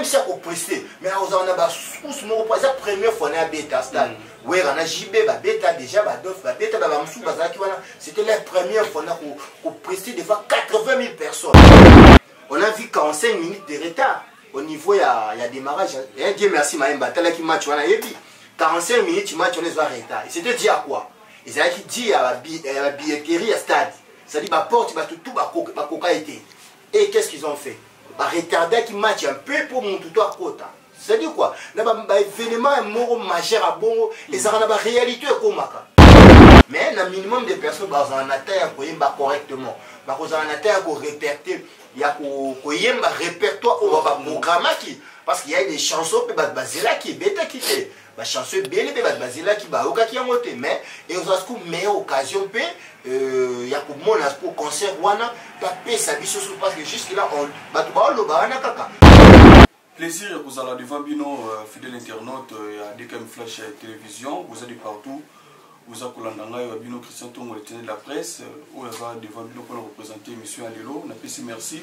si on presté mais on a pas sous mon pas la première fois na bêta stade ouais on a JB ba bêta déjà ba dof ba bêta ba msou ba qui voilà c'était la première fois na qu'on presté devant 80 000 personnes. On a vu 45 minutes de retard au niveau il y a démarrage et Dieu merci Maemba tel qui match on a eu 45 minutes match on les va retard et c'était dit à quoi ils avaient dit à la billetterie à stade ça dit ba porte ba tout ba coca été et qu'est-ce qu'ils ont fait ba retarder qui match un peu pour mon tout à côté c'est dit quoi na ba événement un mot majeur à bon et ça na ba réalité comme ça mais un minimum de personnes ba en atteindre pour yemba correctement ba ko en atteindre pour réperter il y a ko yemba répertoire on va programmer qui parce qu'il y a des chansons pe ba bazela qui bêta qui fait ba chanson bien pe ba bazela qui ba oka qui monter mais et on a ce meilleure occasion pe il y a pour mon pour concert wana ba pe sa biso parce que jusque là on ba to ba lo ba na kaka plaisir vous allez devant bino fidèle internaute à DKM Flash télévision vous êtes partout vous avez Bino Christian Tongo, le tenant de la presse, où elle va devant Bino pour représenter M. Alelo. On a merci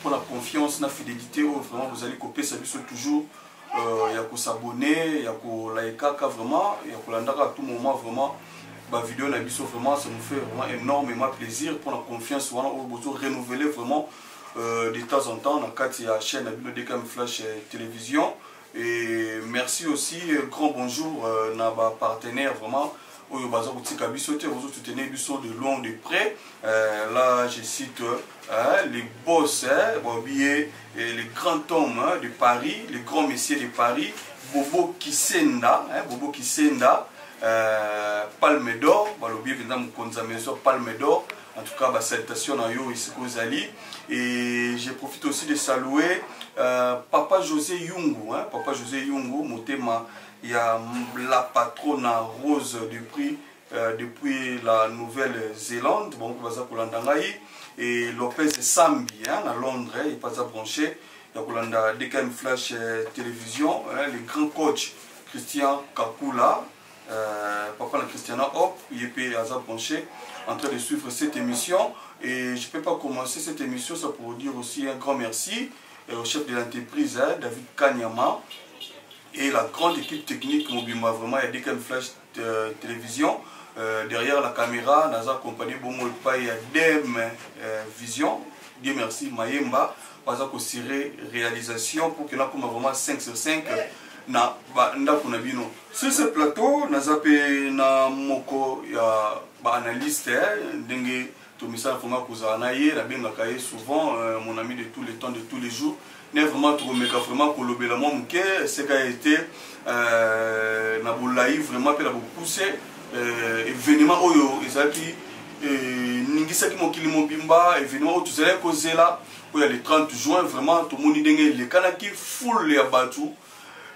pour la confiance, la fidélité, où vraiment vous allez copier ça toujours. Il y a qu'à s'abonner, il y a qu'à liker vraiment, il y a qu'à l'andaka à tout moment vraiment. La vidéo na biso vraiment ça nous fait vraiment énormément plaisir pour la confiance, on a besoin de renouveler vraiment de temps en temps dans la chaîne Bino DKM Flash télévision. Et merci aussi, grand bonjour à nos partenaires vraiment. Vous soutenez de loin de près. Là, je cite les boss, et les grands hommes de Paris, les grands messieurs de Paris, Bobo Kisenda, Palme d'Or, Palme d'Or. En tout cas, salutation à eux ici aux Ali. Et je profite aussi de saluer Papa José Yungu, Papa José Yungu, mon thème. Il y a la patronne Rose depuis la Nouvelle-Zélande, bon, et Lopez Sambi à Londres, il passe à brancher. Il y a DKM Flash télévision, le grand coach Christian Kakula, papa de Christiana Hop, il est à brancher en train de suivre cette émission. Et je ne peux pas commencer cette émission sans pour dire aussi un grand merci au chef de l'entreprise, David Kanyama. Et la grande équipe technique Mobima, vraiment, il y a DKM Flash télévision. Derrière la caméra, nous avons accompagné il y a Dem Vision. Dieu merci, Mayemba. Nous avons tiré réalisation pour que nous ayons vraiment 5 sur 5. Sur ce plateau, nous avons un analyste, Tomisa Fonga Kouzanaye, souvent mon ami de tous les temps, de tous les jours. Vraiment vraiment pour le bélamon c'est qu'a été Naboulaï vraiment pour pousser événement oyo ezaki ningisa ki mokili mobimba événement où tu allais causer là où il y a le 30 juin vraiment tout le monde dingue les kanaki full ya batu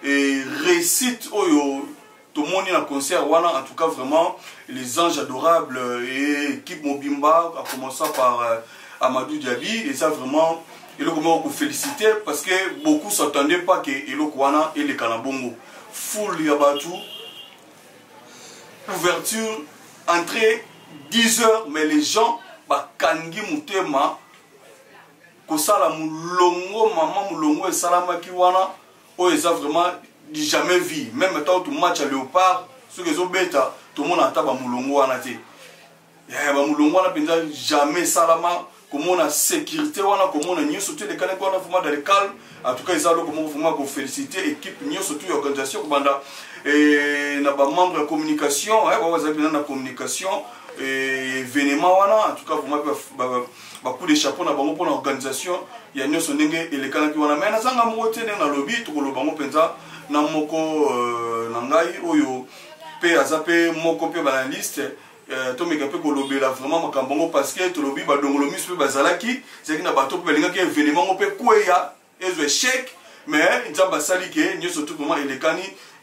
et récite oyo tout le monde na concert wana en tout cas vraiment les anges adorables et équipe mobimba a commencé par Amadou Diaby et ça vraiment et le comment vous féliciter parce que beaucoup ne s'attendaient pas que Elokwana et les Kalabongo. Full Yabatu, ouverture, entrée 10 h, mais les gens, Kangi Moutema, Kosala Moulongo, Maman Moulongo et Salama Kiwana, ils ont vraiment jamais vu. Même maintenant, tout match à Léopard, ceux qui ont bêta, tout le monde a tabac Moulongo Anate. Moulongo n'a jamais Salama. Comment on a sécurité, comment on a mieux sauté les canaux, on a vraiment dans le calme. En tout cas, ils ont vraiment féliciter l'équipe, mieux sauté l'organisation. Et nous avons membre de la communication, nous avons la communication, et événement, en tout cas, vraiment, beaucoup de chapeaux pour l'organisation. Il y a une chose et les canaux qui ont mais nous avons un lobby, tout le bango penza, namoko nangai, oyo, pe azape, moko pe banaliste. Vraiment parce que tout le monde c'est que bateau événement échec mais surtout vraiment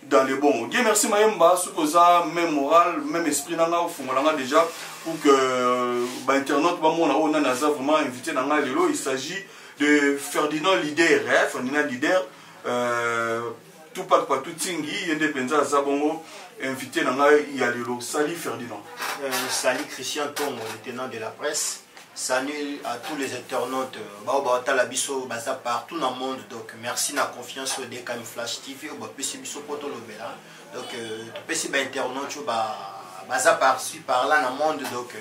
dans le bon. Dieu merci Mayemba même moral même esprit déjà pour que internaute vraiment invité il s'agit de Ferdinand Leader tout part tout tingi indépendant Zabongo invité dans Yalelo. Salut Ferdinand. Salut Christian Tongo, le tenant de la presse. Salut à tous les internautes. Partout dans le monde. Donc, merci de la confiance au DKM Flash TV. Donc, petit internaute, par là dans le monde. Donc,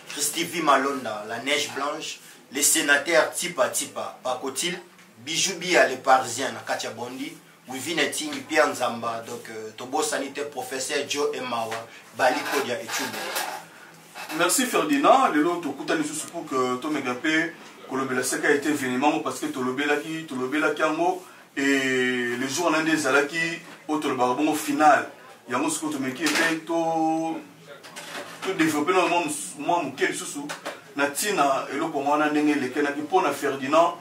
Christy Malonda, la neige blanche, les sénateurs Tipa Tipa, Pakotil, Bijoubi à les Parisiens, Katia Bondi, Wivineting, Pierre Nzamba, donc Tobo Sanité, professeur Joe Emawa, Bali Kodia et Tchoubo. Merci Ferdinand. Le lot au pour que Tom Egapé, Kolobela Seka a été événement parce que Tolobela Kiango et les jours en Inde Zalaki, au Tolobarbon au final. Il y a un mot que tu était tout développé dans le monde, moi, Mouké, Soussou, Natina, et le comment on a donné les Kanaki pour Ferdinand,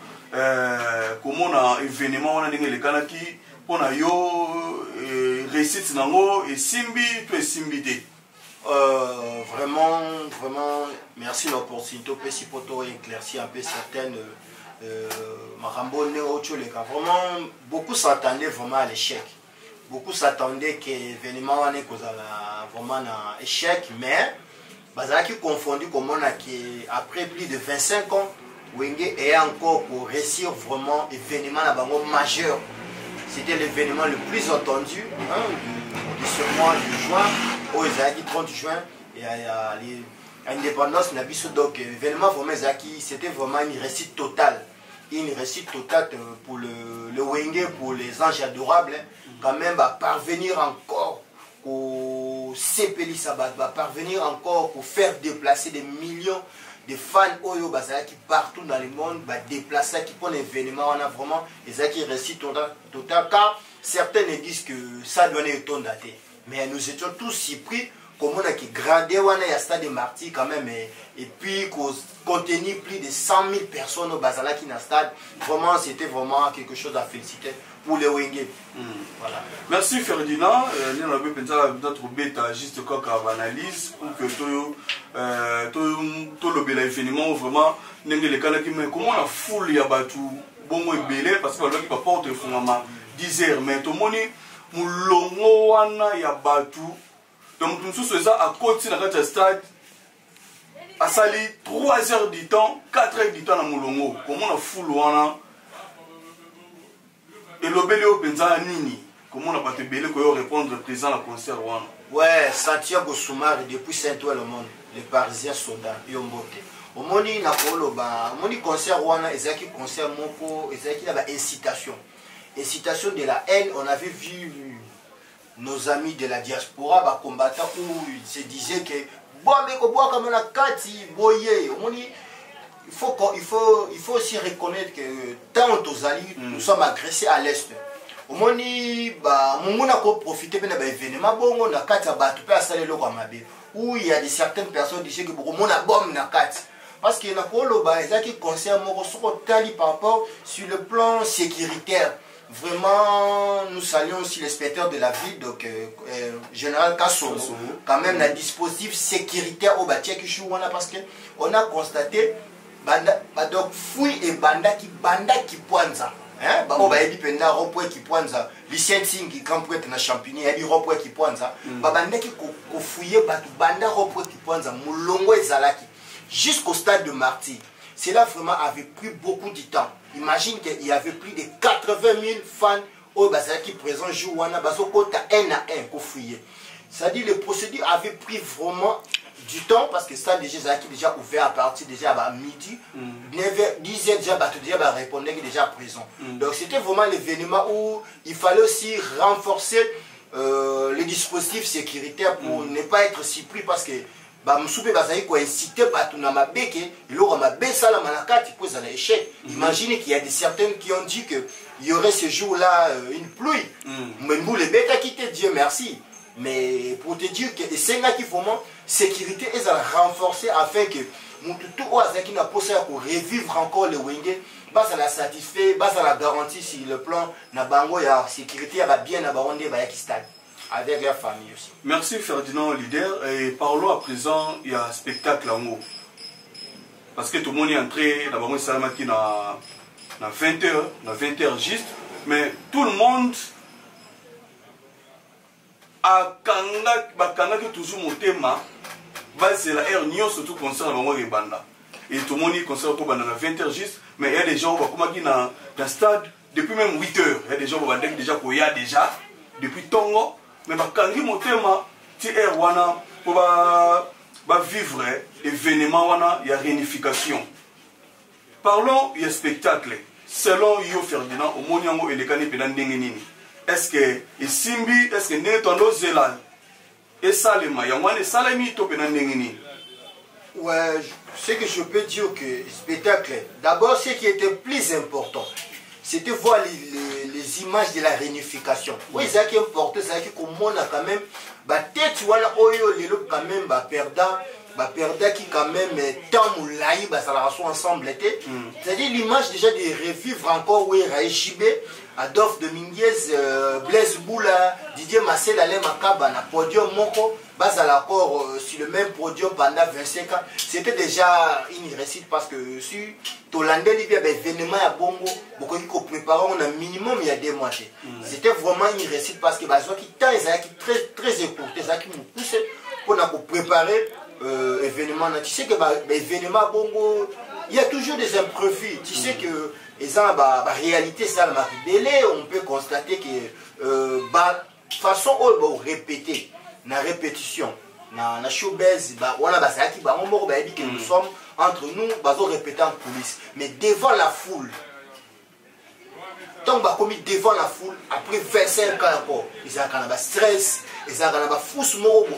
comment on a événement, on a donné les Kanaki pour na yo réussite nango et Simbi, tu es Simbité. Vraiment, merci l'opportunité pour éclaircir un peu certaines vraiment, beaucoup s'attendaient vraiment à l'échec. Beaucoup s'attendaient que l'événement allait vraiment un échec, mais qui confondu comme on a après plus de 25 ans, Wenge est encore pour réussir vraiment l'événement majeur. C'était l'événement le plus attendu de ce mois de juin. Au 30 juin, et à l'indépendance, donc l'événement c'était vraiment une réussite totale. Une réussite totale pour le Wenge, pour les anges adorables, quand même, parvenir encore au CPLI Sabat, parvenir encore pour faire déplacer des millions de fans qui partout dans le monde, déplacer qui pour l'événement, on a vraiment une réussite totale, car certains disent que ça doit être daté. Mais nous étions tous surpris comme on a qui gradé à Stade de Marty quand même et puis contenu plus de 100 000 personnes au Bazala qui n'a stade. Vraiment, c'était vraiment quelque chose à féliciter pour les Wenge. Voilà. Merci Ferdinand. Nous avons pensé notre bêta juste comme analyse pour que tout le bel événement vraiment les Kanaki mais comment la foule y a battu bon et belé parce que le qui va porter fondamentalement 10 heures mais tout le monde Moulongo wana ya batu donc nous sommes ça à côté de notre stade à sali 3 heures du temps 4 heures du temps dans Moulongo comment on a foule wana et le belé au penza nini comment on a pas te belé pour répondre présent à concert wana ouais Santiago Soumari depuis Saint-Ouen le monde les Parisiens soda yombote au moni na koloba moni concert wana ezaki concert moko ezaki la incitation. Incitation de la haine, on avait vu nos amis de la diaspora combattant où ils se disaient que il faut aussi reconnaître que tant aux alliés, nous sommes agressés à l'est. Au moins, on a profité de l'événement, où il y a certaines personnes qui disent que on a bombe na kati. Parce que qui concerne par rapport sur le plan sécuritaire. Vraiment, nous saluons aussi l'inspecteur de la ville, donc général Kassoro, quand même un dispositif sécuritaire au Batiaki parce qu'on a constaté donc fouille et banda qui poinza. On va dire pendant repoué qui poinza, licensing qui camp être na champignon, il y a repoué qui poinza, banda qui fouiller banda repoué qui poinza, moulongo et zalaki jusqu'au stade de Marty. Cela vraiment avait pris beaucoup de temps. Imagine qu'il y avait plus de 80 000 fans au Bazar qui présent Jouana Bazokota 1 à 1 pour fouiller. C'est-à-dire que le procédure avait pris vraiment du temps parce que ça déjà ouvert à partir déjà à midi, 9h, 10h déjà répondait déjà présent. Donc c'était vraiment l'événement où il fallait aussi renforcer les dispositifs sécuritaires pour ne pas être surpris parce que imaginez qu'il y a des certains qui ont dit qu'il y aurait ce jour-là une pluie. Mais nous, les bêtes, qui te Dieu merci. Mais pour te dire que c'est là qu'il faut sécurité est renforcée afin que tout qui n'a pas pour revivre encore le Wenge, ça la satisfait, ça la garantie sur le plan na bango ya sécurité ya bien na baronde ba stade. Avec la famille aussi. Merci Ferdinand leader et parlons à présent il y a un spectacle en haut. Parce que tout le monde est entré d'abord on s'est qui na 20h juste mais tout le monde a kanga qui toujours mon thème c'est la air nion surtout concernant bango et banda. et tout le monde concert pour 20h juste, mais il y a des gens qui sont dans le stade depuis même 8h. Il y a des gens qui sont déjà qu'il y a déjà, depuis Tongo, mais quand ils montent, tu es pour vivre l'événement, il y a réunification. Parlons du spectacle. Selon Yo Ferdinand, au Moniango et les Canépédans d'Engenini, est-ce que Simbi, est-ce que Nétondo Zélan, et Salema, Yamane Salami Topédans d'Engenini? Ouais, ce que je peux dire que spectacle, d'abord ce qui était plus important, c'était voir les images de la réunification. Oui, c'est qui est important, c'est que comme on a quand même, peut-être voilà, Oyo Lelo quand même, perda qui quand même tant ou laï, ça la raison ensemble était. C'est-à-dire l'image déjà de revivre encore où Raïchibé, Adolphe Dominguez, Blaise Boula, Didier Massel, Alain Makaba, na podium Moko, à l'accord sur le même podium pendant 25 ans. C'était déjà une réussite parce que si Tolandais, il y avait événement à Bongo, beaucoup qui préparent, on a minimum il y a 2 mois. C'était vraiment une réussite parce que qui très très écourté, ça qui nous pousse pour préparer événement. Tu sais que l'événement Bongo, il y a toujours des imprévus. Tu sais que la réalité, ça m'a délai, on peut constater que façon répéter, la répétition, la showbiz, que nous sommes entre nous, répéter en coulisses. Mais devant la foule, tant que commis devant la foule, après 25 ans encore, ils ont un stress, ils ont un fous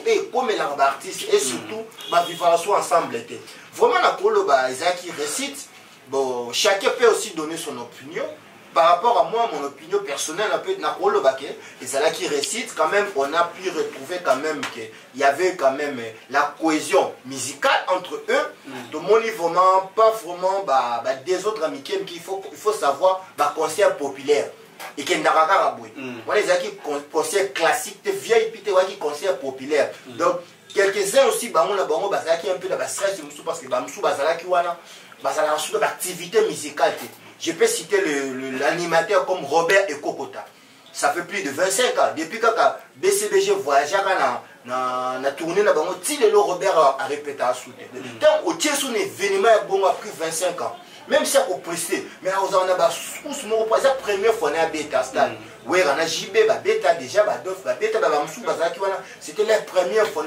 et comme les artistes, et surtout, vivre ensemble. Vraiment, la polo, ils ont qui récite. Bon, chacun peut aussi donner son opinion. Par rapport à moi, mon opinion personnelle, un peu de Nakolo Baké, et c'est là qui récite, quand même, on a pu retrouver quand même qu'il y avait quand même la cohésion musicale entre eux. De mon niveau, vraiment, pas vraiment des autres amitiés, qu'il faut savoir, concert populaire. Et qu'il n'y a pas on les a qui concert classique, des vieilles pités, qui concert populaire. Donc, quelques-uns aussi, on a qui un peu de stress, parce que l'activité musicale. Je peux citer l'animateur comme Robert Ekokota. Ça fait plus de 25 ans. Depuis que BCBG voyageait dans la tournée, Robert a répété à soutenir. Tant au tiers son événement a pris 25 ans. Même si on pressé, mais on a la première fois à Beta Stade. Oui, on a JB, Beta déjà, Beta, c'était la première fois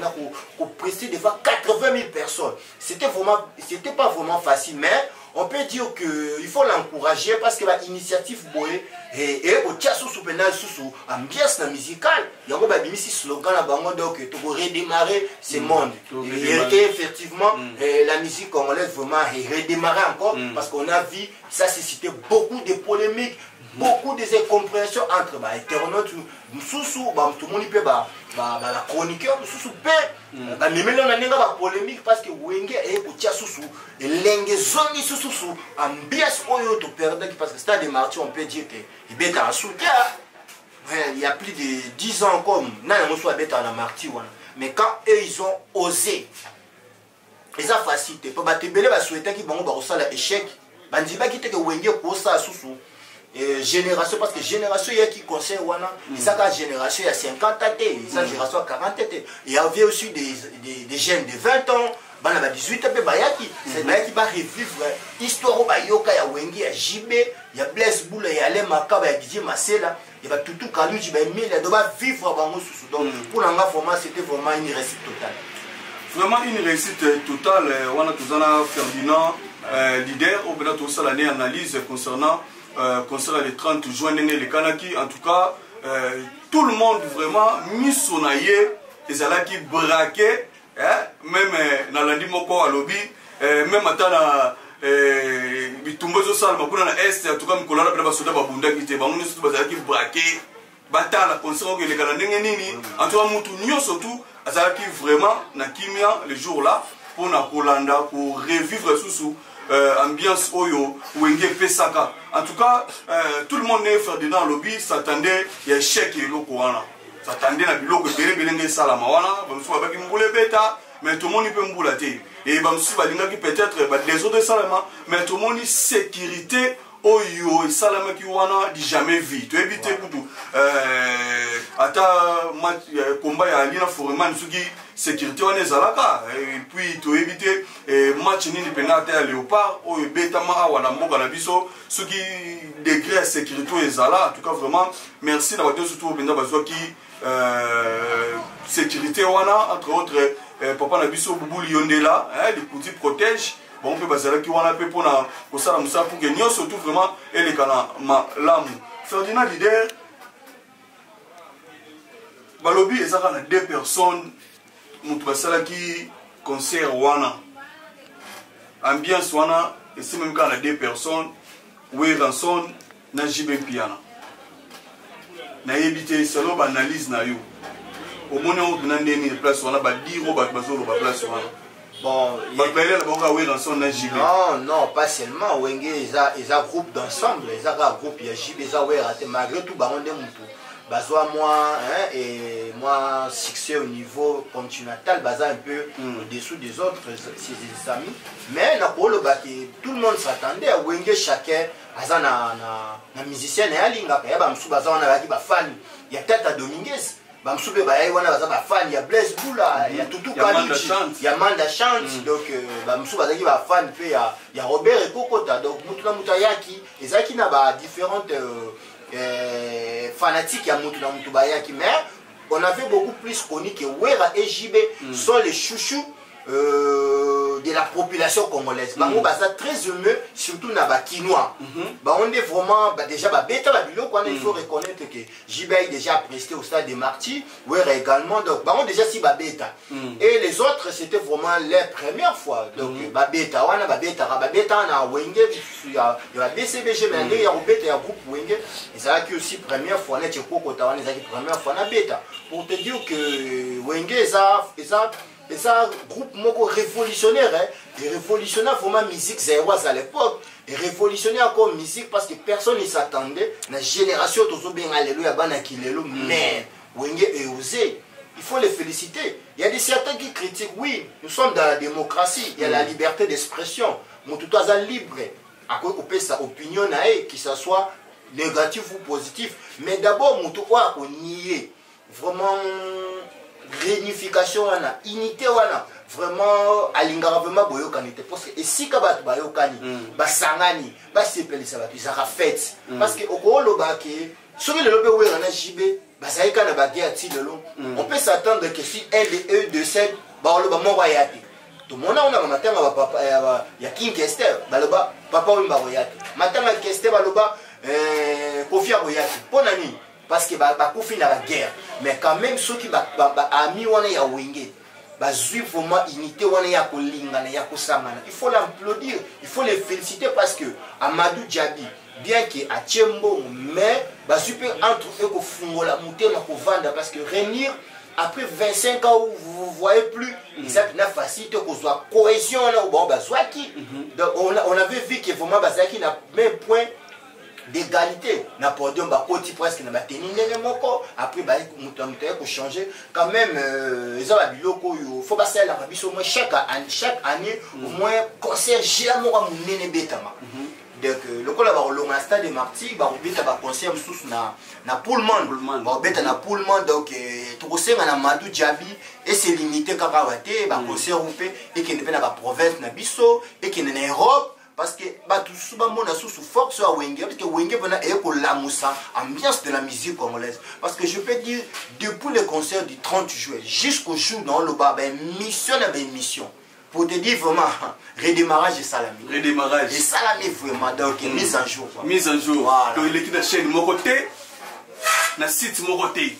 qu'on pressé devant 80 000 personnes. C'était pas vraiment facile, mais on peut dire qu'il faut l'encourager parce que l'initiative boé et au tiers sous pénal sous ambiance musicale. Il y a un slogan à Bango donc pour redémarrer ce monde. Et effectivement, la musique congolaise vraiment redémarrer encore parce qu'on a vu ça susciter beaucoup de polémiques, beaucoup de incompréhensions entre les internautes, tout le monde peut la chroniqueur, mais la polémique parce que Wenge est au Tiassousou et l'engezongi sous ambiance oyo to perdre parce que Stade des Martyrs on peut dire que il est en soutien. Il y a plus de 10 ans comme non soit bête en Martyr mais quand eux ils ont osé et ça facilité pour battre belé va souhaiter qu'ils vont ça l'échec bandiba qui te que Wenge ko ça sous génération parce que génération il y a qui conseille wana ça la génération il y a 50 ans ça génération 40 ans il y avait aussi des jeunes de 20 ans bana ba 18 ans bayaki c'est bayaki ba revivre histoire ba yoka ya Wenge ya JB ya Blaise Boula ya Alain Makaba ya Didier Massela il va tout Kaluji ba mille doit vivre bango sous donc pour l'anga format c'était vraiment une réussite totale. Vraiment une réussite totale wana tuzana Ferdinand leader au bela tout ça l'année analyse concernant le 30 juin les Kanaki, en tout cas tout le monde vraiment mis son aïe et ça là qui braquait même dans la moko à lobby même à la bitumbozo sal makuna na est en tout cas mikola na ba soda ba bunda kite ba muni surtout ba qui braquer batala concernant que les Canadiens nini en tout cas mutu nyo surtout ça qui vraiment na kimia le jour là pour na kolanda pour revivre sous ambiance oyo Wenge pesaka. En tout cas, tout le monde est Ferdinand lobby s'attendait il y a échec et loko wana. S'attendait na biloko belenge salama wana, bamsu babaki mbule beta, mais tout le monde peut mbula te. Et bamsu balinga qui peut-être les autres salama, mais tout le monde sécurité oyo esalamaki wana di jamais vu toyebi kutu ata combat ya Alina Foreman soki sécurité wana ezalaka et puis toyebi te match nini mpenza ata ya Léopard oyo ebetama awa na mboka na biso soki degré ya sécurité oyo ezala en tout cas vraiment merci na bato surtout mpenza bazwaki sécurité wana entre autres papa na biso Bubuli Yondela likundi protège bon mpe bazalaki wana mpe mpona kosala mosala pour que nyonso surtout vraiment eleka na malamu Ferdinand Lider balobi ezaka na 2 personnes moto basalaki concert wana ambiance wana esimemi kaka na 2 personnes Weranson na JB Piana nayebi te selo baanalyse na yo omoni oyo na ndeni place wana badiro bato bazoloba place wana bon non pas seulement wenge eza groupe d'ensemble eza ka groupe ya JB eza wera te malgré tout bango nde mutu bazwa moi succès au niveau continental baza un peu au-dessous des autres ses amis mais na koloba ke tout le monde s'attendait à wenge chacun aza na musicien na yalingaka ya bamsu baza wana baki bafani ya Tata Dominguez bamsube bayai wana baza bafani ya Blaise Bula ya Tutu Kaliji ya Manda Chante donc bamsu bazaki bafani pe ya Robert Ekokota donc mutu na mutu ayaki ezaki na ba différentes fanatiques ya mutu na mutu bayaki mais on avait beaucoup plus connu que Wera et JB sont les chouchous de la population congolaise. Bango baza très heureux, surtout na ba Kinois. On est vraiment déjà ba beta ba bilo quoi, il faut reconnaître que JB a déjà presté au stade des Martyrs, Wera également donc bango déjà si ba beta. Et les autres c'était vraiment les premières fois. Donc ba beta wana ba beta na Wenge ya BCBG mais il y a beta ya groupe Wenge et ça qui aussi première fois na Tcheko Tawana ça qui première fois na beta. Pour te dire que Wenge c'est un groupe révolutionnaire, et révolutionnaire vraiment musique zaïroise à l'époque, et révolutionnaire encore musique parce que personne ne s'attendait, la génération de bien alléluia, mais Wenge est osé, il faut les féliciter. Il y a des certains qui critiquent, oui, nous sommes dans la démocratie, il y a la liberté d'expression, mais tout est libre, à quoi on peut sa opinion, que ce soit négatif ou positif, mais d'abord, on y est vraiment. Réunification wana unité wana vraiment alingara vraiment boyokani te parce que esika bato bayokani basangani basepelisa bato izaka fête parce que okoloba ke soki lelo pe wera na JB bazaika na baguerre ti lelo on peut s'attendre que si un de eux de cette baloba moko yati to mona ona matanga ba papa ya King Kester baloba papa wimba royati matanga Kester baloba Kofi royati pona nini parce que bakufi na la guerre mais quand même ceux qui ami wana ya wenge bazui vraiment unité wana ya kolingana ya kosangana il faut l'applaudir il faut les féliciter parce que Amadou Djabi bien que a Tchembo mais bazui peut entre eux ko fungola mutema ko vanda parce que réunir après 25 ans où vous ne voyez plus ça n'a facilité ko soit cohésion là bon bazwaki donc on avait vu que vraiment bazaki na même point d'égalité na podium ba koti presque na bateni ndenge moko après ba mutamutaya ko changer quand même eza ba biloko yo faut passer la biso moins chaque année au moins concert géant moko munene betama donc le kola ba longa stade des Martyrs ba beta ba concert sous na Pullman ba beta na Pullman donc to kosenga na Madou Djabi et c'est limité kaka wate ba concert oupé et qui ne na ba province na biso et qui na Europe parce que tout souvent mon sous force à Wenge parce que Wenge venait et la moussa ambiance de la musique congolaise parce que je peux dire depuis le concert du 30 juillet jusqu'au jour dans le bas mission pour te dire vraiment redémarrage et salami vraiment donc mise en jour donc l'équipe de chaîne mon côté na site mon côté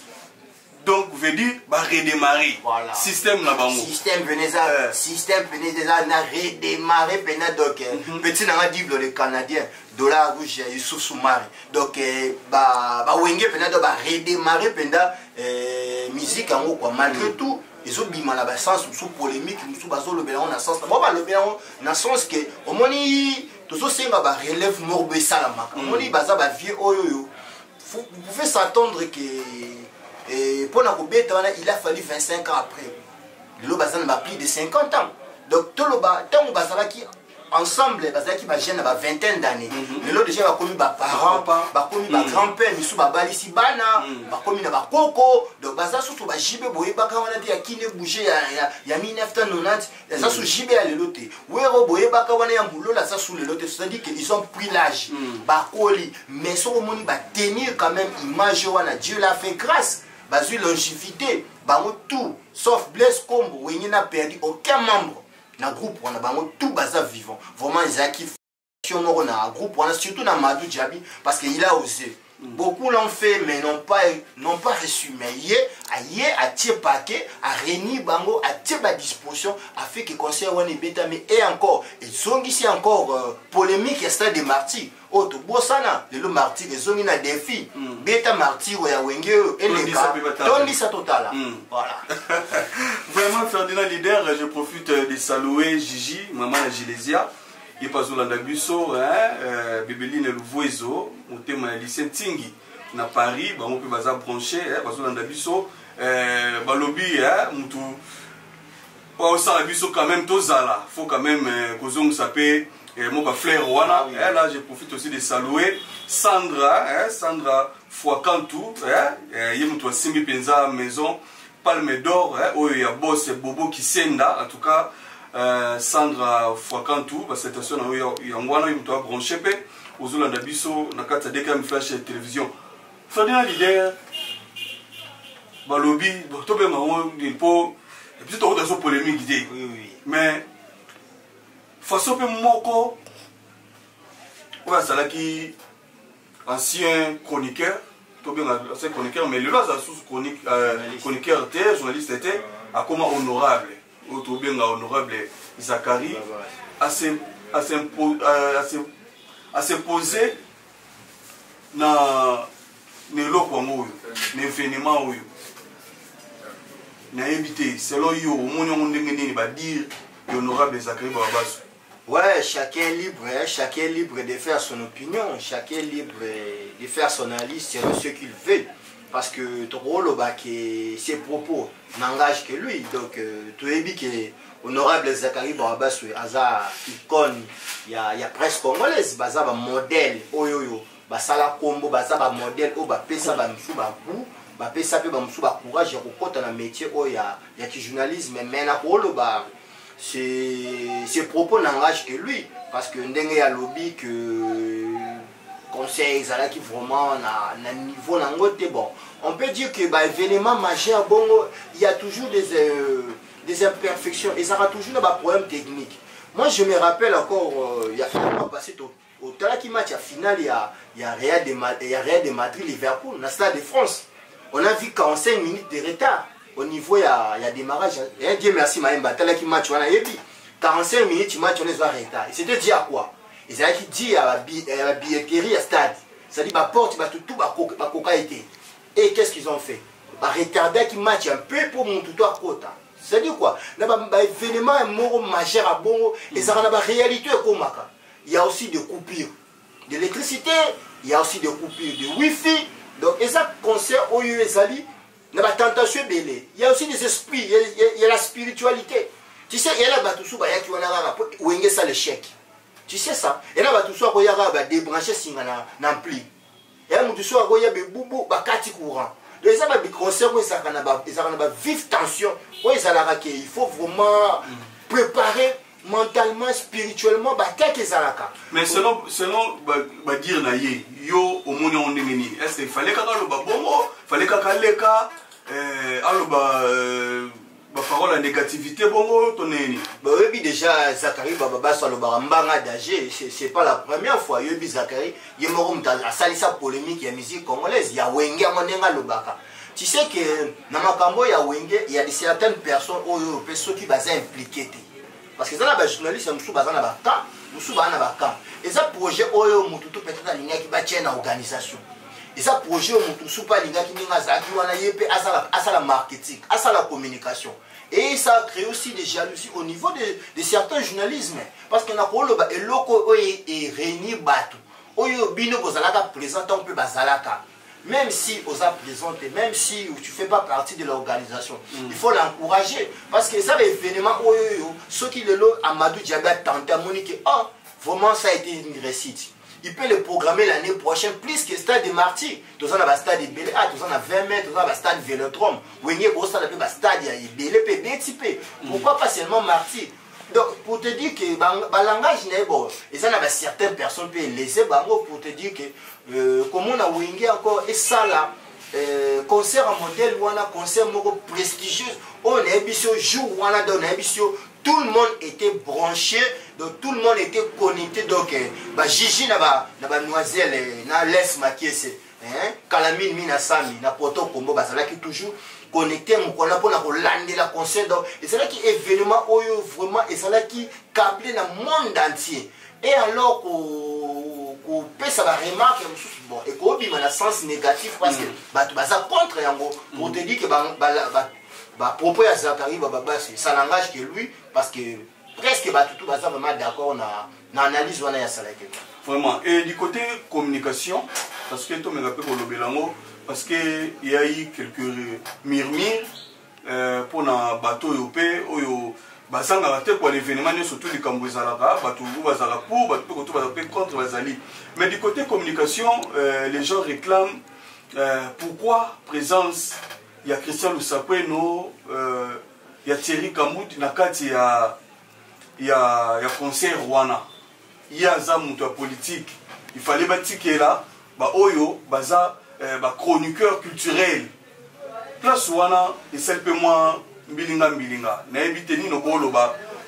donc veut dire redémarrer voilà. Système là-bas système venait déjà na redémarrer pendant donc petit na dible le canadien dollar rouge sous sous-marin donc wenge pendant redémarrer pendant musique en haut quoi malgré tout ils ont bimé la sens sous polémique sous bazo le bélan na sens bon le bélan na sens que au moni tout ça relève morbe salama au moni baza ba vieux oyo vous pouvez s'attendre que et pour la Koubeta, il a fallu 25 ans après. Le bazan m'a plus de 50 ans. Donc, tout le bas, tant que bazalaki ensemble bazaki ba jeune ba vingtaine d'années lelo déjà ba komi ba parents ba komi ba grand-père misu ba balisi bana ba komi na ba koko donc baza surtout ba jibe boye baka wana te ya kine bouger ya 1990 ça sous jibe ya lelo te wero boye baka wana ya mbulola ça sous lelo te c'est-à-dire qu'ils ont pris l'âge ba koli mais so moni ba tenir quand même image wana Dieu l'a fait grâce bazui longévité bango tout sauf Blaise Kombo wenye n'a perdu aucun membre na groupe on a bango tout baza vivant vraiment ils acquis on a un groupe on a surtout na Madou Djabi parce qu'il a osé beaucoup l'ont fait mais n'ont pas reçu mais yé a tiré paquet a réuni bango a tiré à disposition a fait que concert on est bêta mais et encore ils ont ici encore polémique et stade des martyrs auto bossana le martyr ils ont un défi bêta martyr ya wenge et les gars donne ça total voilà. Vraiment Ferdinand leader, je profite de saluer Gigi maman la Gilesia et pas Zolanda Busso Bébeline le Voizo motema lycée Tingi na Paris ba on peut baza branché pas Zolanda Busso balobi mutu au ça Busso quand même tozala faut quand même kozong sapé mon frère wana là je profite aussi de saluer Sandra Sandra Fouakantou yemutu simbi penza maison Palme d'Or oyo ya boss Bobo Kisenda en tout cas Sandra Fouakantou parce que attention na oyo yangwana yemutu branché pe ozolanda biso na kata deka mi flash télévision Ferdinand leader balobi to pe mango po et puis to ko polémique idée mais façon pe moko on a ça qui ancien chroniqueur tout bien ancien chroniqueur mais le là ça sous chroniqueur était journaliste était à comment honorable tout bien honorable Zachary à se poser na neloko ngo na événement oyo na éviter selon yo omoni ngo ndenge nini ba dire honorable Zachary Babasso. Ouais, chacun est libre de faire son opinion, chacun est libre de faire son analyse selon ce qu'il veut. Parce que ses propos n'engagent que lui. Donc, tu as dit que honorable Zachary Babasso, Aza icône, il y a presque congolaise, Baza un modèle, oyoyo, Basala Kombo, Baza un modèle, Bapesa Bamsou Babou, Bapesa Bamsou Bakourage, il y a un métier, il y a du journalisme, mais il ses propos n'engagent que lui parce que ndenge ya lobby que conseil qui vraiment na niveau nangote bon on peut dire que bah événement majeur bon il y a toujours des imperfections et ça aura toujours des problèmes techniques. Moi je me rappelle encore il y a finalement passé au talaki match à finale il y a Real de Madrid Liverpool na Stade de France on a vu 45 minutes de retard. Au niveau, il y a démarrage. Et Dieu merci, Maïmba. Tel qui match, on a eu 45 minutes, match, on est en retard. Et c'était dit à quoi? Et c'est là qui dit à la billetterie, à stade. Ça dit, bah, porte, bah, tout, bah, coca été. Et qu'est-ce qu'ils ont fait? Bah, retarder qui match un peu pour mon tout à côté. C'est-à-dire quoi? Là, bah, événement, un mot majeur à bon. Et ça, on a la réalité comme ça. Il y a aussi des coupures d'électricité, il y a aussi des coupures de Wi-Fi. Donc, et ça, concert au USALI. Il y a aussi des esprits, il y a la spiritualité. Tu sais, il y a la batoussou qui a ça le chèque. Tu sais ça? Il y a la batoussou qui a débranché si n'ampli. Il y a la batoussou qui a boubou, qui courant. Donc, ça va être concert où ils ont vive tension. Il faut vraiment préparer mentalement, spirituellement, quelques alaka. Mais selon dire naïe, yo au monde on est est-ce qu'il fallait qu'à le babongo, fallait qu'à leka, alors parole à négativité bongo tonné. Oui déjà Zachary Babasso le barambanga d'âge, c'est pas la première fois. Yobi Zachary, il est mort dans la salissa polémique il y a musique congolaise, il y a Wenge Monenga Lobaka. Tu sais que dans Makambo il y a Wenge, il y a certaines personnes qui sont impliquées. Parce que ça, les journalistes sont basés dans le camp. Et ça, projet, peut-être dans une organisation. Et ça, projet, à la marketing, à la communication. Et ça crée aussi des jalousies au niveau de certains journalismes. Parce qu'on a un loco et réuni Batou. Oyo bino bozalaka présentant peu bazalaka. même si on a présenté, même si tu ne fais pas partie de l'organisation, il faut l'encourager. Parce que ça, l'événement, ceux qui le l'ont, Amadou Diaby a tenté à Monique, oh, vraiment, ça a été une réussite. Il peut le programmer l'année prochaine, plus que stade de Martyrs. Tout ça, on a stade de Belé, tout ça, on a 20 mètres, tout ça, on a stade de Vélodrome. Ouénier, gros stade, on a stade de Belé, BTP. Pourquoi pas seulement Martyrs? Donc, pour te dire que le langage n'est bon, et ça, certaines personnes peuvent laisser pour te dire que, comme on a ouénier encore, et ça là, concert en modèle, ou un concert prestigieux, on a un jour, on a donné un tout le monde était branché, donc tout le monde était connecté. Donc, Gigi n'a noiselle, n'a laisse maquiller, Calamine, Mina Sami, n'a poto combo, ça qui toujours connecté, on a pour la concert. Et c'est là qui est événement, vraiment, et c'est là qui capte le monde entier. Et alors qu'on peut ça va remarquer, bon, et qu'on a un sens négatif parce que ça contre, pour te dire que propos à Zakari, ça n'engage que lui, parce que presque tout ça vraiment d'accord, on a analyse, on a vraiment. Et du côté communication, parce que tout le monde pour le Bélango, parce qu'il y a eu quelques murmures pour un bateau européen, pour l'événement, surtout les Cambouezalaka, contre Bazali. Mais du côté communication, les gens réclament pourquoi présence. Il y a Christian Lusapweno, il y a Thierry Kamout, il y a concert Rwanda. Il y a Zamuto politique. Il fallait bâtir là, Oyo, chroniqueur culturel. Place Rwanda, et celle peu moins Bilinga. N'a évité ni nos bolo,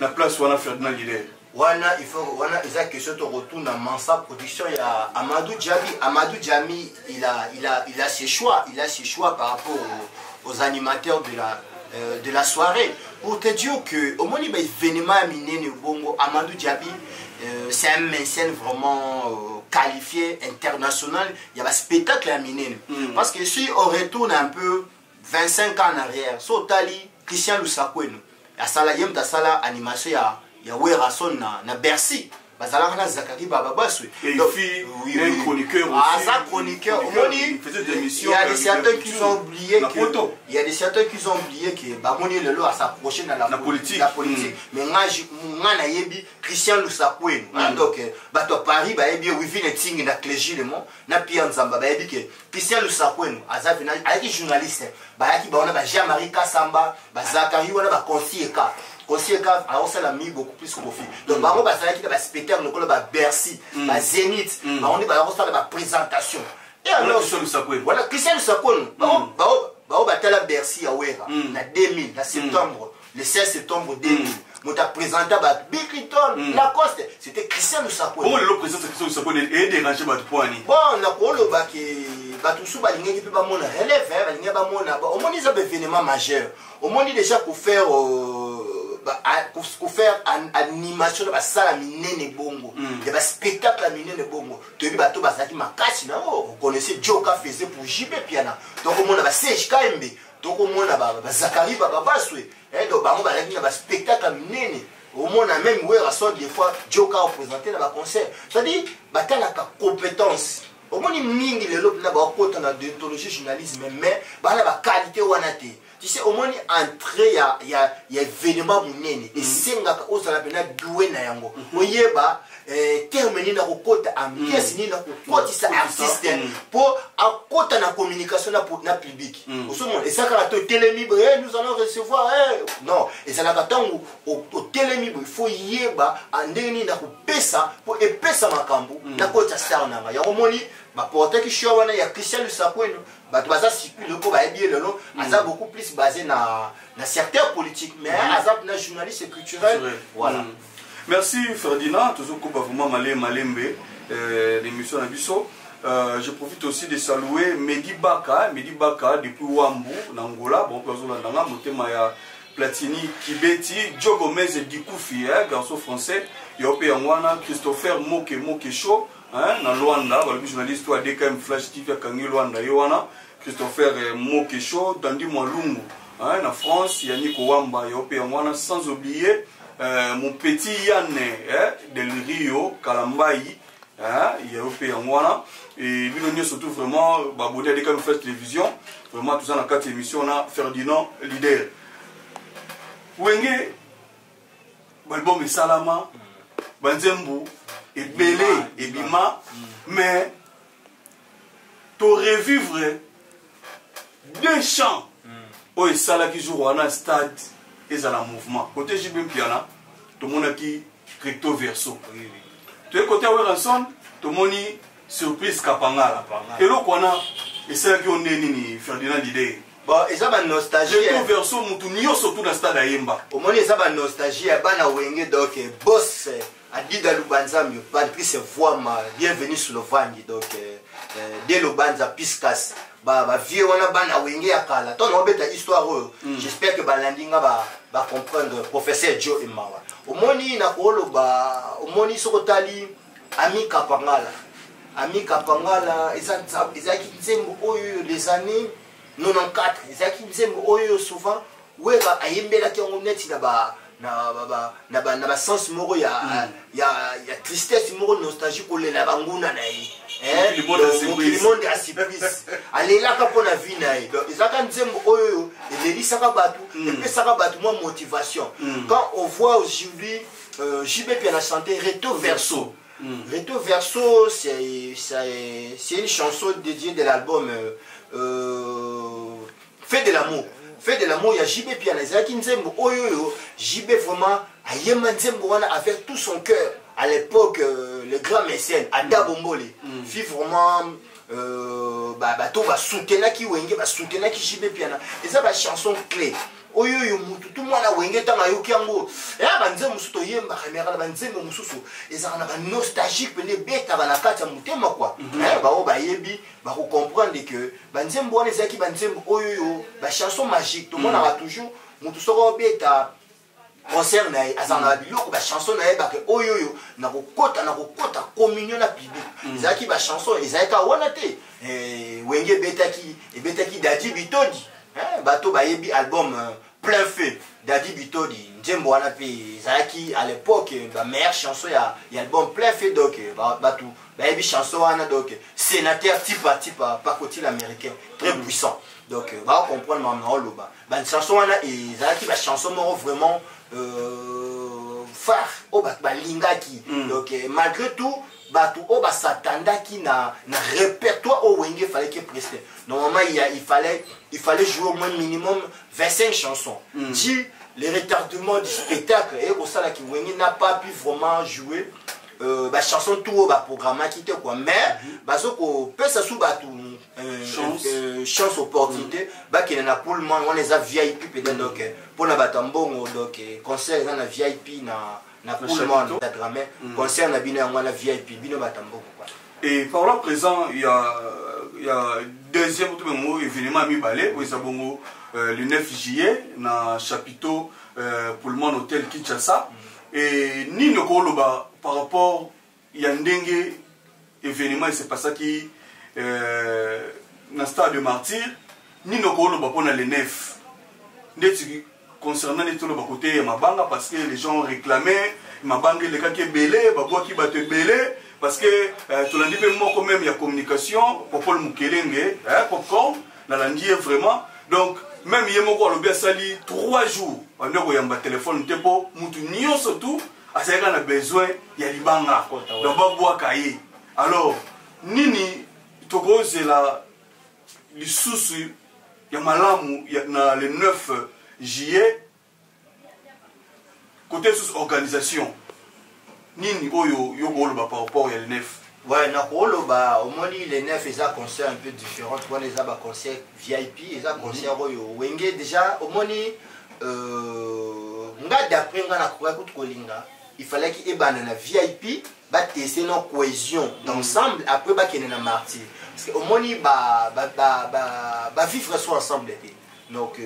na place Rwanda Ferdinand Lider. Wana, il faut, wana, il y a question de retour dans Mansa Production. Il y a Amadou Diaby. Amadou Diaby, il a ses choix. Il a ses choix par rapport aux animateurs de la soirée. Pour te dire que, au moment où l'événement a miné Bongo, Amadou Diaby, c'est un mécène vraiment qualifié, international. Il y a un spectacle à miner. Parce que si on retourne un peu 25 ans en arrière, Sotali, Christian Lusapweno, il y a Sala animation, il y a Werason na Bercy. Bazalaka Zakari Bababaswe. Et il fit un chroniqueur aussi. Ah, ça chroniqueur. Il faisait des émissions. Il y a des certains qui ont oublié que. Il y a des certains qui ont oublié que Bamoni Lelo a s'approché dans la politique. Mais moi, je Christian Lusapweno. Donc, bato Paris, baebi wifi neting na clergé le monde. Na Pierre Nzamba, baebi que Christian Lusapweno, azavina, avec journaliste, baaki baona ba Jean-Marie Kassamba, Zakari wana ba conseiller ka. Alors ça l'a mis beaucoup plus profit. Donc, on va faire un spectacle, on va Bercy, Zénith, on va faire la présentation. Et alors, voilà, Christian Lusapweno, on va faire Bercy à Ouera, en 2000, en septembre, le 16 septembre 2000. On a présenté Bicliton, Lacoste, c'était Christian Lusapweno. Bon, le président Christian Lusapweno est dérangé par le point. Bon, on a pour le bac et Batoussou, il peut pas mon relève, il y a au moins des événements majeurs. Au moins déjà pour faire animation de la salle à Minene Bongo, il y a un spectacle à Minene Bongo. Tu as vu Bazaki Makasi, vous connaissez Djoka faisait pour JB Piana. Donc on a Serge KMB, donc on a Zakari Bababaswe, donc on a un spectacle à Minene. Au moins, on a même des fois Djoka a présenté dans le concert. C'est-à-dire, il y a la compétence. Au moins, il y a une déontologie journalisme, mais il y a la qualité. Tu sais, au moins, entrée, il y a événement mounene. Et c'est un peu de doué na yango. Oye ba terminer na kokota ambiance ni na kokota ça artiste pour akota na communication na public. Et ça quand tu télémibre nous allons recevoir non, et ça na tant au télémibre il faut yeba andeni na kopesa pour epesa makambo na kota star na ya omoni ba porter ki show wana ya Christian Lusapweno. Baza circule ko ba bien le nom aza beaucoup plus basé na secteur politique mais aza na journaliste culturel voilà. Merci Ferdinand, toujours vraiment malembe l'émission Nabiso. Je profite aussi de saluer Mehdi Baka depuis Wambu, Angola, bon personne là motema ya Platini Kibeti, Joe Gomez Dikoufi, garçon français, Yope Yangwana, Christopher Moke Show, dans Luanda, le journaliste à DKM Flash TV à Kangi Luanda Yowana, Christopher Moke Show, Dandy Mwalungu, en France, Yannick Wamba, Yope Yangwana, sans oublier mon petit Yann Del Rio, Kalambayi, il y a eu Yangoana et lui surtout vraiment abonné à des comme fait télévision vraiment tout ça dans 4 émissions on a Ferdinand leader Wenge l'album est Salama Banzembu et Belé et Bima mais tu revivre deux chants où est ça là qui joue à un stade et ça la mouvement côté Jibim Piana tout le monde qui recto verso tu es côté Weranson tout le monde surprise Kapangala et là qu'on a et c'est là qu'on est ni Ferdinand l'idée bon et ça va nostalgie recto verso mutu nyo surtout dans stade Ayemba au moins ça va nostalgie bana Wenge donc boss Adida Lubanzam Patrice Voima bienvenue sur le Vangi donc dès le Banza Piscas ba vieux wana bana Wenge akala ton on beta histoire j'espère que balandinga ba comprendre professeur Joe Emawa au moni na kolo ba au moni sokotali ami Kapangala ezaki nzembo oyo les années 94 ezaki nzembo oyo souvent wera ayembela ki on neti na ba sens moko ya tristesse moko nostalgie ko lela banguna na ye le monde a surprise alelaka pona vie na ye donc ezaka nzembo oyo elelisaka batu epesaka batu moi motivation quand on voit aujourd'hui JB Piana chanter Recto Verso Recto Verso c'est une chanson dédiée de l'album Fait de l'amour Fait de l'amour, il y a JB Piana. JB vraiment, avec tout son cœur. À l'époque, le grand mécène, Ada Bombole, fit vraiment soutenir qui Wenge, soutenir qui JB Piana. Et ça, la chanson clé. Tout le monde a Wenge, tant à Yokiango. Et là, banze musuto yemba kamera, banze mususu. Et ça, on a nostalgique, pene beta la carte à mutema quoi. Yebi, comprendre que banze mbone zaki banze oyo, ba chanson magique. Tout le monde a toujours, mutu soko beta. Concert na azana biloko ba chanson na ba ke oyoyo na kokota communion na public zaki ba chanson ezaka wana te Wenge betaki Dadi Bitodi bato ba yebi album plein feu Dadi Bitodi njembo wana pe zaki à l'époque ba meilleure chanson ya album plein feu donc bato ba yebi chanson wana donc sénateur type pas côté l'américain très puissant donc ba comprendre maman loba ba chanson wana ezaki ba chanson moko vraiment phare au lingaki donc malgré tout batu au s'attendaki na répertoire au Wenge fallait qu'il preste normalement il fallait jouer au moins minimum 25 chansons si les retardements du spectacle et pour ça là qui Wenge n'a pas pu vraiment jouer chanson tout au programme qui était quoi mais bazoko peut ça sous batu chance opportunité qui na pour le monde on les a VIP peut-être donc pour na batambongo donc concert na VIP na pour le monde programmé concert na bino na VIP bino batambongo quoi et par là présent il y a deuxième événement mi balé où ça bongo le 9 juillet na chapiteau pour le monde hôtel Kinshasa et ni no koloba par rapport il y a ndenge événement c'est pas ça qui dans stade de martyr ni no koloba pona le 9 ndeti concernant les tout le côté mabanga parce que les gens réclamaient mabanga les cas qui belé babwa qui bat belé parce que tout l'andi même quand même il y a communication pour Paul Mukelenge popcorn na l'andi vraiment donc même yemoko alobi asali 3 jours on yamba téléphone tepo mutu nyonso tout asaka na besoin ya libanga donc babwa kaye alors nini tokoze la lisusu ya malamu na le 9 juillet côté sous organisation nini oyo yokoloba par rapport ya le 9 ouais na koloba au moins les 9 ils a concert un peu différent pour les aba concert VIP ils a concert oyo Wenge déjà au moins nga d'après nga na kwa kolinga il fallait qu'il ait na VIP ba tester nos cohésion d'ensemble après ba kene na martyr parce que au moins ba vivre soit ensemble donc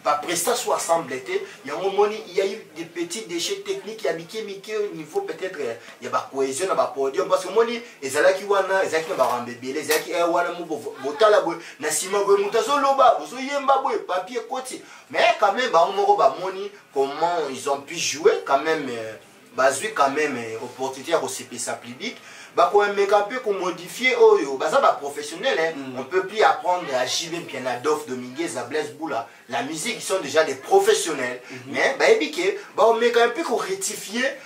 ba prestation ensemble il y a un moment il y a eu des petits déchets techniques il y a miké au niveau peut-être il y a ba cohésion na ba podium parce que moni ezalaki wana ezalaki na ba rambebele ezalaki wana mo botala bo na sima bo mutazo loba bozo yemba bo papier côté mais quand même ba moko ba moni comment ils ont pu jouer quand même basé quand même opportunité à recevoir sa public bakomeka mpe komodifie oyo baza baprofessionnel, on peut plus apprendre à JB bien à Dof Dominguez, à Blaise Boula. La musique, ils sont déjà des professionnels, mais bayebi ke bakomeka mpe rectifier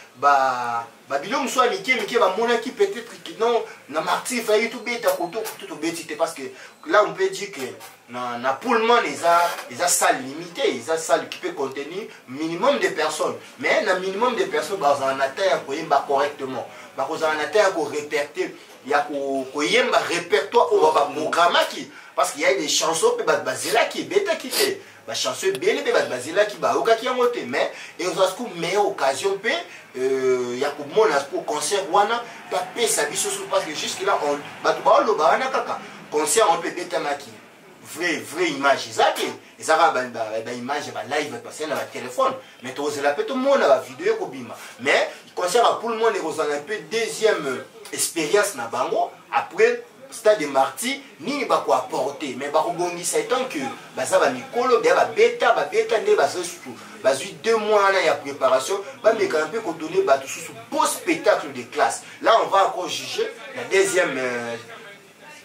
biloko soit mike bamonaki peut-être que non na martyr failli tout bêta tout bêtité, parce que là on peut dire que na Pullman les salles limitées, les salles qui peut contenir minimum de personnes, mais na minimum de personnes dans un atteint koyemba correctement, dans un atteint ko réperter ya koyemba répertoire au programme qui, parce qu'il y a des chansons pe bazela qui bêta qui fait ba chanson belle pe bazela qui ba oka qui amote, mais et on a ce meilleure occasion pe ya ko mona pour concert wana ba pe sa biso, parce que jusque là on ba to ba lo ba wana kaka concert on peut bêta maki vraie image ça va image live passer dans le téléphone, mais tu la tout le monde la vidéo kobima, mais concert pour le monde est un peu deuxième expérience na bango après Stade de Marty ni ba ko apporter, mais ba kobongisa tant que ça va mikolo ba bêta ne ba surtout ba 2 mois là il y a préparation ba mais quand un peu qu'on donner ba tout sous beau spectacle de classe. Là on va encore juger la deuxième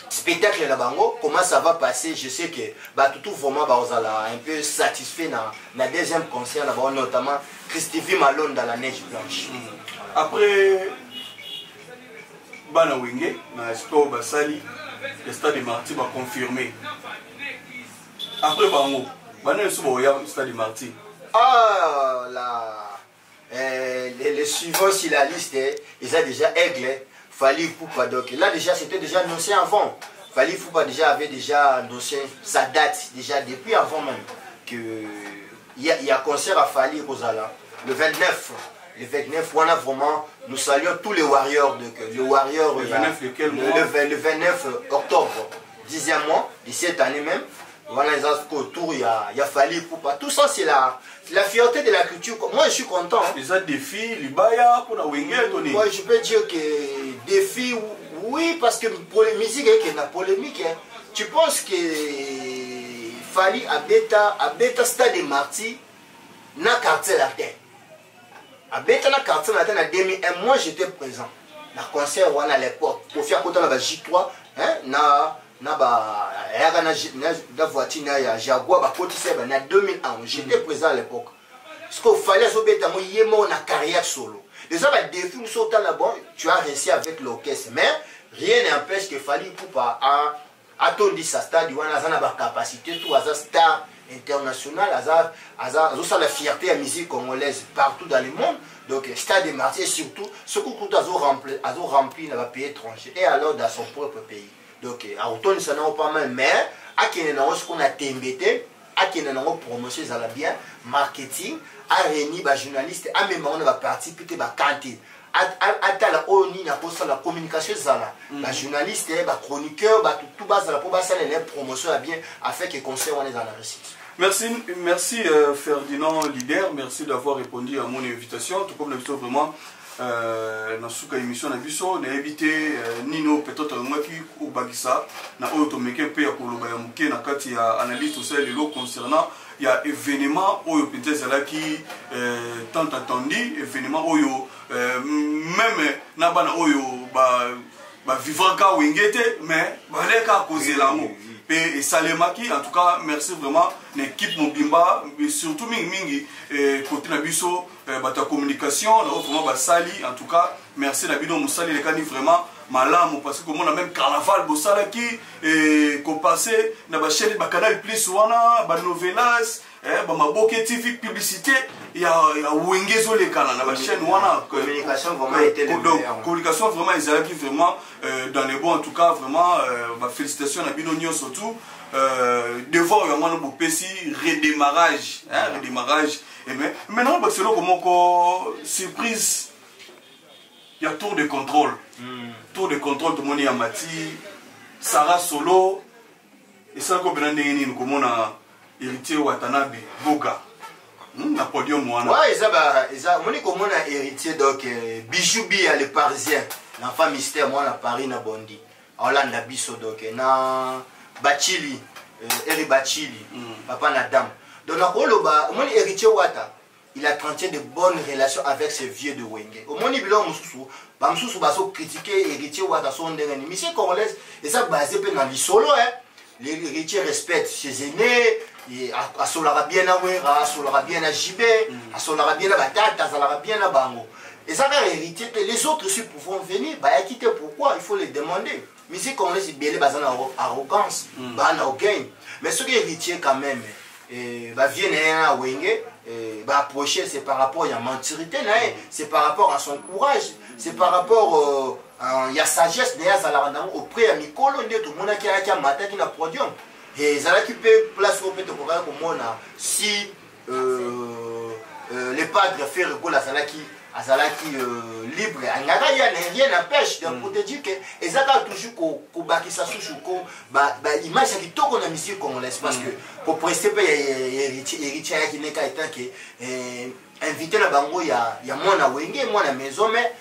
spectacle la bango, comment ça va passer. Je sais que tout vraiment un peu satisfait dans la deuxième concert là, notamment Christophe Malone dans la neige blanche. Après Bana Wenge na sport basali le Stade de Marty va confirmer. Après bango Bana Subo ya Stade de Marty. Ah là les suivants sur la liste, ils ont déjà Aigle, Fally Ipupa. Donc là déjà c'était déjà annoncé avant. Fally Ipupa déjà avait déjà annoncé sa date déjà depuis avant même que il y a concert à Fally Rosala le 29. Le 29, on a vraiment, nous saluons tous les warriors le warrior le 29 le 29 octobre 10e mois de cette année même. Voilà les autres autour, il y a Fally Ipupa. Tout ça c'est la fierté de la culture. Moi je suis content. Les autres défis, Libaya pour la Wenge Tony. Moi je peux dire que défi oui, parce que pour les musiques il y a une polémique. Tu penses que Fally à bêta Stade de Marty na quartier la terre. À bêta na quartier la terre en 2001, moi j'étais présent. Na concert à l'époque. Pour faire côté la J3, hein, na voiture na Jaguar ba côté c'est na 2001, j'étais présent à l'époque. Ce qu'il fallait so bêta moi yemo na carrière solo. Déjà bah défi nous sautant là-bas, tu as réussi avec l'orchestre, mais rien n'empêche que Fally Ipupa a tondi sa stade, il a une capacité, tout à star international, ça la fierté de la musique congolaise partout dans le monde. Donc Stade de Marty surtout, ce que tout a rempli dans le pays étranger et alors dans son propre pays. Donc à automne ça n'a pas mal, mais à qui n'est ce qu'on a témbété, à qui n'est pas promotion ça la bien, marketing, à réunir les journalistes, à même on va participer à canter. À la ONU, la communication, les journalistes, les chroniqueurs, tout bas pour les promotions bien afin que le concert on est dans la réussite. Merci Ferdinand Leader, merci d'avoir répondu à mon invitation. Tout comme l'habitude vraiment dans cette émission on a évité Nino peut-être moi qui au Bagissa na automeke pe ya koloba ya muke na kati ya analyse tout ça les lots concernant il y a événement oyo peut-être là qui tant attendu événement oyo même na bana oyo ba vivre ka wengete mais baleka causer l'amour et Salemaki en tout cas merci vraiment l'équipe Mobimba mais surtout mingi côté na biso ta communication vraiment ba sali en tout cas merci na bino musali les cani vraiment malamu parce que comme on a même carnaval bosala qui ko passé na ba chaîne ba canal plus wana ba novelas ba maboke TV publicité ya wengezo les canal na ba chaîne wana communication vraiment était donc communication vraiment ils allaient vraiment dans les bons en tout cas vraiment ba félicitations na bino nyo surtout devoir ya mwana bopesi redémarrage redémarrage et mais maintenant parce que comment ko surprise il y a tour de contrôle tour de contrôle tout le monde y a Mati Sarah Solo et ça comme branding ni comme on a héritier Watanabe Boga na podium wana ouais ça moni comme on a héritier donc Bijou Bi le parisien l'enfant mystère moi na Paris na Bondi Hollande biso donc na Bachili Eri Bachili papa na dame donc na koloba moni héritier Wata il a tenté de bonnes relations avec ce vieux de Wenge. Au moins, il y a des critiquer héritier ou à son dernier. Mais c'est congolaise, et ça basé dans les solos. Les héritiers respectent ses aînés, à solara bien à Wera, à solara bien à Jibé, à solara bien à Batata, à solara bien à Bango. Et ça va hériter, les autres aussi pourront venir, bah quitter pourquoi, il faut les demander. Mais si congolais, c'est bien, basé en arrogance, bah en gain. Mais ceux qui héritiers quand même, bah viennent à Wenge, bah approcher, c'est par rapport à la mentirité, c'est par rapport à son courage, c'est par rapport il y a sagesse auprès de Mikolo, tout le monde qui a matin qui a podium. Et ça qui peut place au peut si les padres font recours à Zalaki libre, il n'y a rien à pêche pour te dire que les a toujours ça l'image qui tourne la musique congolaise parce que pour prester héritier qui n'est qu'à étant invité la bango il y a moi na Wenge moi na maison mais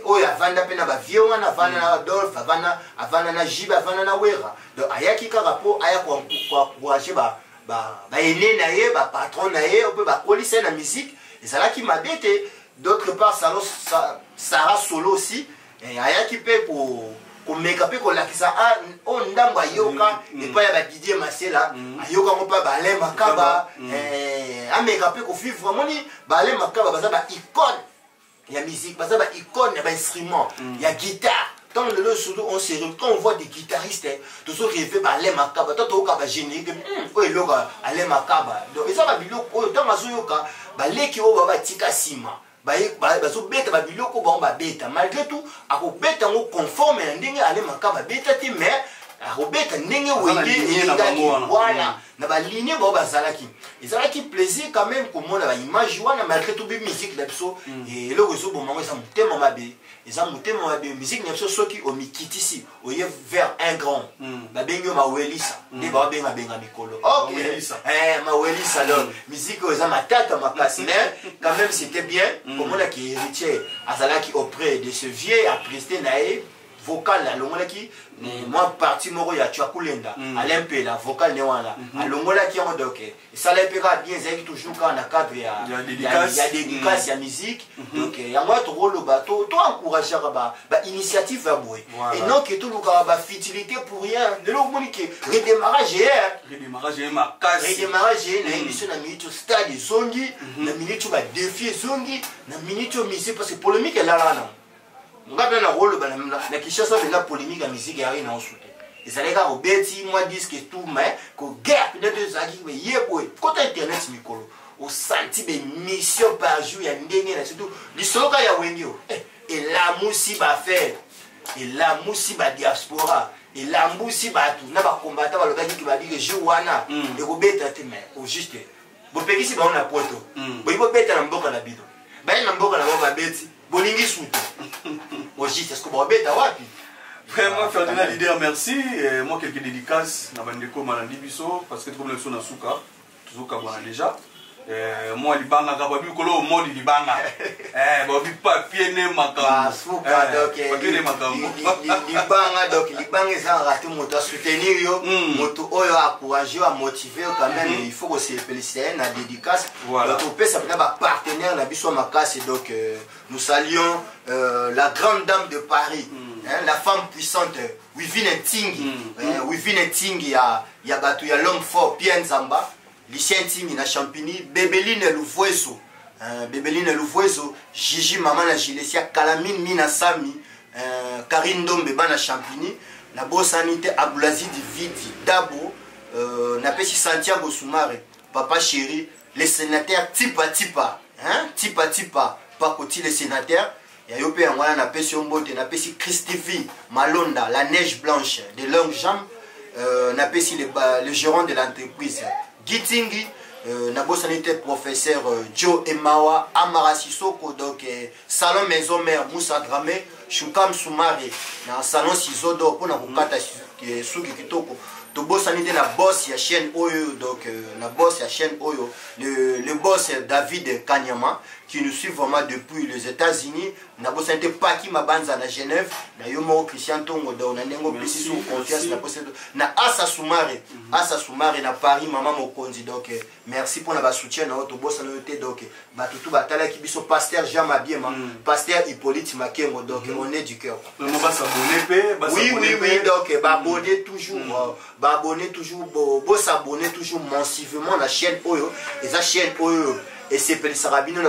oyo avanda pe na bavie wana avanda na Adolphe avanda na Jibe avanda na Wera donc ayaki kaka po aya koencourager baene na ye bapatron na ye ope bakolisa na musique ezalaki mabe te. D'autre part Sarah Solo aussi ayaki pe komeka pe kolakisa o ndambo ayoka epai ya Didier Masela ayoka ngo pa Bale Makaba ameka pe kofivre moni Bale Makaba baza ba icône il y a musique, parce qu'il y a icône, il y a instrument, il y a guitare. Quand on voit des guitaristes, tous ceux qui font les macabres, tout le générique, ils ont les macabres. Donc, ça va bien, tant que Zoyoka, les qui ont tika sima, malgré tout, à bêta conforme à les macabres, bêta, mais Robert ndenge voilà na ba ligne ba bazalaki ezalaki plaisir quand même komona ba image wana malgré tout musique na biso et le réseau bon moment ça mutema mabe eza mutema mabe musique na biso soki o mikitisi oye vers un grand ba bengo mawelisa ne ba benga mikolo OK mawelisa alors musique eza matata makasi mais quand même c'était bien komona ki héritier azalaki auprès de ce vieux à prester nae vocal la longola qui moi parti moro ya Tchakulenda Alain Pela vocal ne wana longola qui on donc ça les pega bien zaki toujours quand na cadre ya dédicace ya musique donc ya moi trop le bateau toi encourager ba initiative va boy et non que tout le ba futilité pour rien de l'eau monique redémarrage ma casse redémarrage na émission na minute stade zongi na minute ba défi zongi na minute musique parce que polémique est là Ngapena na rôle na Kinshasa la polémique à musique ya rien en soute. Et ça les gars au bêti moi disent que tout mais que guerre de deux zaki mais yeboy côté internet mikolo au senti des missions par jour ya ndenge na surtout lisoka ya wengio et la musiba faire et la musiba diaspora et la musiba tout na ba combattant ba lokaki ki ba dire jouana et ko beta te mais au juste bo pekisi ba on a poto bo beta na mboka na bido ba na mboka na ba beti bolingi sutu est-ce que vous avez wapi? Vraiment, Ferdinand leader, merci. Moi, quelques dédicaces, Nabandeko Malandibiso, parce que comme le son à Souka, toujours comme on a déjà. Moi, Libanga, Kababi, Kolo, moi, Libanga. Babi, papier, ne maka. Souka, donc, Libanga, donc, Libanga, ils ont raté mon soutenir, moto, oyo, encourager, motiver, quand même, il faut que c'est féliciter, la dédicace. Voilà. Donc, on peut s'appeler partenaire, la biso makasi, donc, nous saluons la grande dame de Paris, la femme puissante, Wivine Tingi. Wivine Tingi, il y a l'homme fort, Pierre Nzamba. Lucien Tingi na Champigny, Bébeline Louvoiseau, Gigi Maman na Gilesia, Kalamine Mina Sami, Karine Dombe na Champigny, na Bossanité Aboulazi Vidi Dabo, na Pessi Santiago Soumare, Papa Chéri, les sénateurs Tipa, pas côté les sénateurs, il y a eu na Pessi Ombote, na Pessi Christivi, Malonda, la neige blanche, des longues jambes, na Pessi le gérant de l'entreprise. Gitingi, Nabo Sanité professeur Joe Emawa, Amara Sissoko, donc Salon Maison Mère, Moussa Dramé, Choukam Soumari, dans Salon Sisodo, pour na Bukata Sugi Kitoko, Tobo Sanité, la boss, ya chaîne Oyo, donc la boss, ya chaîne Oyo, le boss David Kanyama, qui nous suivent vraiment depuis les États-Unis. Nous avons senti pas qui m'a banza à Genève. Nous avons Christian Tongo, nous avons plus confiance. Na Asa Soumare, Asa Soumare na Paris, maman Mokonzi. Donc merci pour notre soutien dans notre boss donc batutu batala qui biso pasteur Jean Mabiema, pasteur Hippolyte Makengo. Donc on est du cœur. Oui, donc abonner toujours, abonner toujours, s'abonner toujours massivement la chaîne Oyo et sa chaîne Oyo. Et c'est pour les Sarabino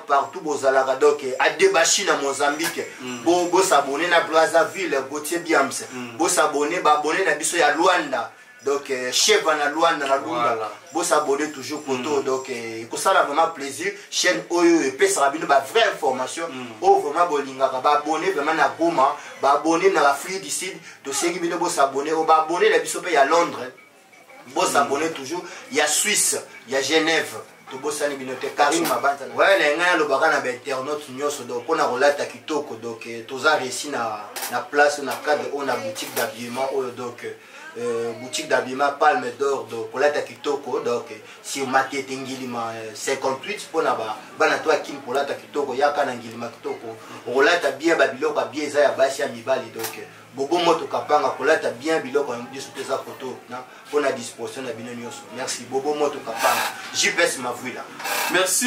partout bozalaka donc à Debachi na Mozambique bo s'abonner na Brazzaville Gauthier Biams bo s'abonner na biso ya Luanda donc chef na Luanda na Lunda bo s'abonner toujours poto donc pour ça là vraiment plaisir chaîne Oyo et pe Sarabino ba vraie information o vraiment bolingaka ba abonner vraiment na Goma ba abonner na l'Afrique du Sud dossier qui bino bo s'abonner o ba abonner na biso pe ya Londres bo s'abonner toujours il y a Suisse il y a Genève tobosani binote Karim Mabanta ouais les ngana lo baka na internaute nyoso donc on a relata kitoko donc toza réussi na place na cadre on a boutique d'habillement donc boutique d'habillement Palme d'Or donc relata kitoko donc si on m'a ngilima 58 pour na bana toi kin relata kitoko yaka na ngilima kitoko relata bien babiloko bien za ya basi ya mibali donc bobo moto kapanga kolata bien biloko biso pesa photo na on a disposition na bino nyoso merci bobo moto kapanga JPS Mavula merci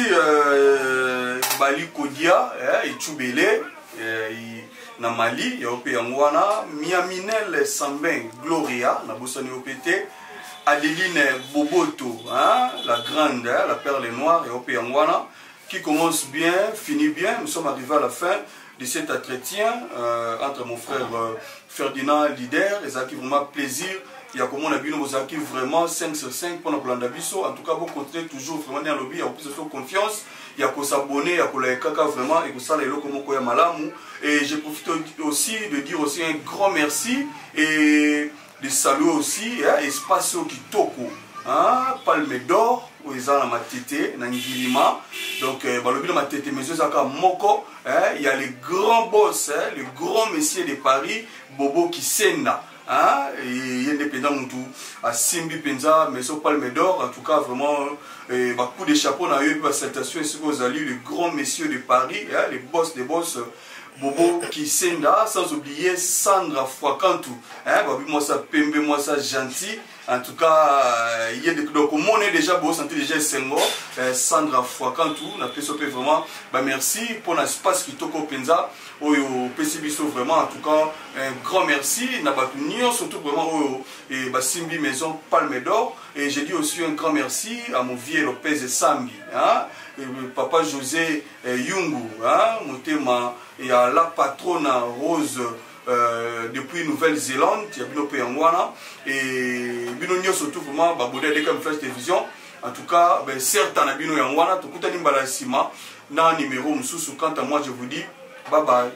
Bali Kodia et Chubele na Mali ya ope yangwana Miaminel Sambin Gloria na bosani opete Adeline Boboto la grande la perle noire et ope yangwana qui commence bien finit bien nous sommes arrivés à la fin de cet entretien entre mon frère Ferdinand Leader et ça qui vraiment plaisir. Il y a comme on a vu nos acquis vraiment 5 sur 5 pour notre Landabiso. En tout cas, vous continuez toujours vraiment dans le lobby, il y a plus de confiance. Il y a qu'à s'abonner, il y a qu'à liker vraiment et que ça les locaux comme quoi malamu. Et je profite aussi de dire aussi un grand merci et de saluer aussi Espace Kitoko, Palme d'Or. Il y a donc il y a les grands boss, les grands messieurs de Paris, Bobo Kisenda, il y a indépendant à Simbi Penza, mais sur Palme d'Or, en tout cas vraiment coup de chapeau dans la salutation ici vous allez les grands messieurs de Paris, les boss des boss. Bobo Kisenda, sans oublier Sandra Fwakantu, moi ça pembe, moi ça gentil. En tout cas, il y a des donc on est déjà beau sentir déjà Sengo, Sandra Fwakantu, on a fait vraiment. Merci pour l'espace qui toko penza, au PCBiso vraiment. En tout cas, un grand merci. N'a pas surtout vraiment et Simbi Maison Palme d'Or. Et j'ai dit aussi un grand merci à mon vieux Lopez et Sambi, Papa José Yungu, mon thème et à la patronne Rose. Depuis Nouvelle-Zélande, il y a Binope Yangwana et Binonio surtout vraiment Babouda de comme Flash Télévision. En tout cas, certes, on a Bino Yangwana, tout le monde est na numéro Moussou. Quant à moi, je vous dis bye bye.